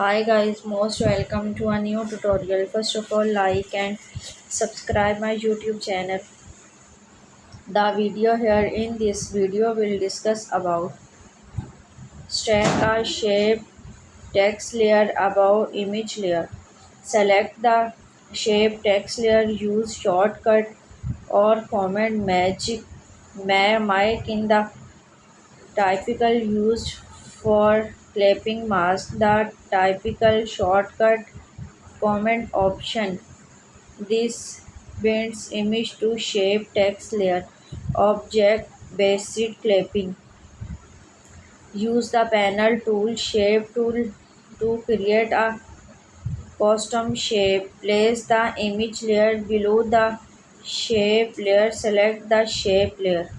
Hi guys, most welcome to a new tutorial. First of all, like and subscribe my YouTube channel. The video here in this video will discuss about stack a shape text layer above image layer. Select the shape text layer, use shortcut or command magic mic in the typical used for clipping mask. The typical shortcut comment option. This bends image to shape text layer. Object based clipping. Use the panel tool shape tool to create a custom shape. Place the image layer below the shape layer. Select the shape layer.